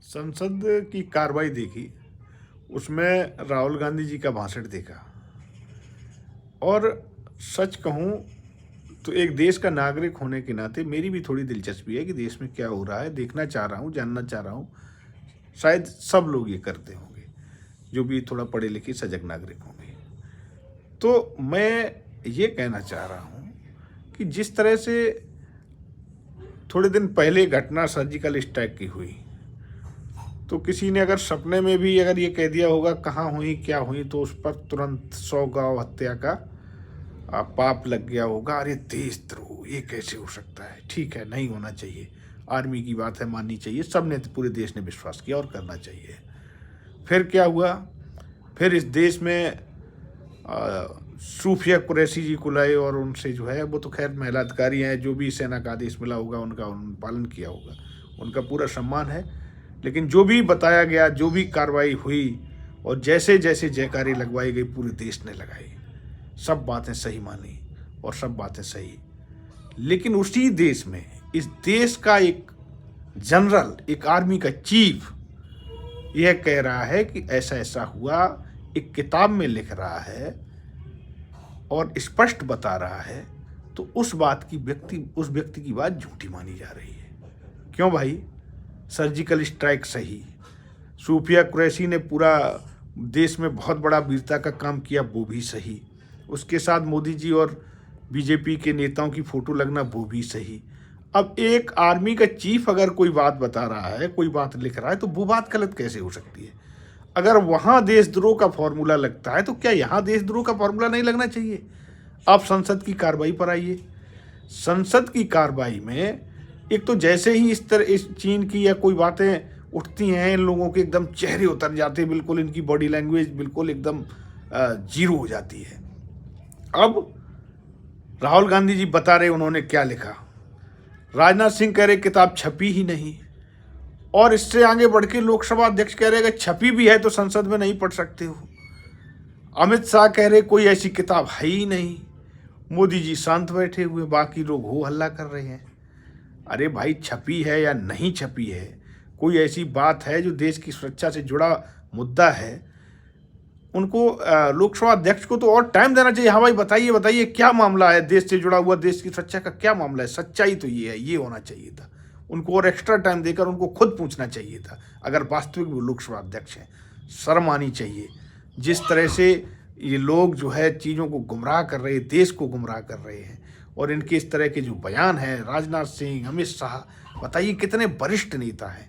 संसद की कार्रवाई देखी, उसमें राहुल गांधी जी का भाषण देखा और सच कहूँ तो एक देश का नागरिक होने के नाते मेरी भी थोड़ी दिलचस्पी है कि देश में क्या हो रहा है, देखना चाह रहा हूँ, जानना चाह रहा हूँ। शायद सब लोग ये करते होंगे, जो भी थोड़ा पढ़े लिखे सजग नागरिक होंगे। तो मैं ये कहना चाह रहा हूँ कि जिस तरह से थोड़े दिन पहले घटना सर्जिकल स्ट्राइक की हुई, तो किसी ने अगर सपने में भी अगर ये कह दिया होगा कहाँ हुई क्या हुई, तो उस पर तुरंत 100 गौ हत्या का पाप लग गया होगा। अरे देशद्रोह, ये कैसे हो सकता है? ठीक है, नहीं होना चाहिए, आर्मी की बात है, माननी चाहिए, सब ने, पूरे देश ने विश्वास किया और करना चाहिए। फिर क्या हुआ? फिर इस देश में सूफिया कुरैशी जी को लाए और उनसे जो है, वो तो खैर महिला अधिकारी हैं, जो भी सेना का आदेश मिला होगा उनका उन्होंने पालन किया होगा, उनका पूरा सम्मान है। लेकिन जो भी बताया गया, जो भी कार्रवाई हुई और जैसे जैसे जयकारी लगवाई गई, पूरे देश ने लगाई, सब बातें सही मानी और सब बातें सही। लेकिन उसी देश में इस देश का एक जनरल, एक आर्मी का चीफ यह कह रहा है कि ऐसा ऐसा हुआ, एक किताब में लिख रहा है और स्पष्ट बता रहा है, तो उस व्यक्ति की बात झूठी मानी जा रही है। क्यों भाई? सर्जिकल स्ट्राइक सही, सूफिया कुरैशी ने पूरा देश में बहुत बड़ा वीरता का काम किया, वो भी सही, उसके साथ मोदी जी और बीजेपी के नेताओं की फोटो लगना, वो भी सही। अब एक आर्मी का चीफ अगर कोई बात बता रहा है, कोई बात लिख रहा है, तो वो बात गलत कैसे हो सकती है? अगर वहाँ देशद्रोह का फॉर्मूला लगता है, तो क्या यहाँ देशद्रोह का फॉर्मूला नहीं लगना चाहिए? आप संसद की कार्रवाई पर आइए। संसद की कार्रवाई में एक तो जैसे ही इस चीन की या कोई बातें उठती हैं, इन लोगों के एकदम चेहरे उतर जाते हैं, बिल्कुल इनकी बॉडी लैंग्वेज बिल्कुल एकदम जीरो हो जाती है। अब राहुल गांधी जी बता रहे उन्होंने क्या लिखा, राजनाथ सिंह कह रहे किताब छपी ही नहीं, और इससे आगे बढ़ के लोकसभा अध्यक्ष कह रहे कि छपी भी है तो संसद में नहीं पढ़ सकते हो। अमित शाह कह रहे कोई ऐसी किताब है ही नहीं। मोदी जी शांत बैठे हुए, बाकी लोग हो हल्ला कर रहे हैं। अरे भाई, छपी है या नहीं छपी है, कोई ऐसी बात है जो देश की सुरक्षा से जुड़ा मुद्दा है, उनको लोकसभा अध्यक्ष को तो और टाइम देना चाहिए। हाँ भाई, बताइए क्या मामला है, देश से जुड़ा हुआ, देश की सुरक्षा का क्या मामला है, सच्चाई तो ये है, ये होना चाहिए था उनको, और एक्स्ट्रा टाइम देकर उनको खुद पूछना चाहिए था अगर वास्तविक वो लोकसभा अध्यक्ष हैं। शर्म आनी चाहिए। जिस तरह से ये लोग जो है चीज़ों को गुमराह कर रहे हैं, देश को गुमराह कर रहे हैं, और इनके इस तरह के जो बयान हैं, राजनाथ सिंह, अमित शाह, बताइए कितने वरिष्ठ नेता हैं,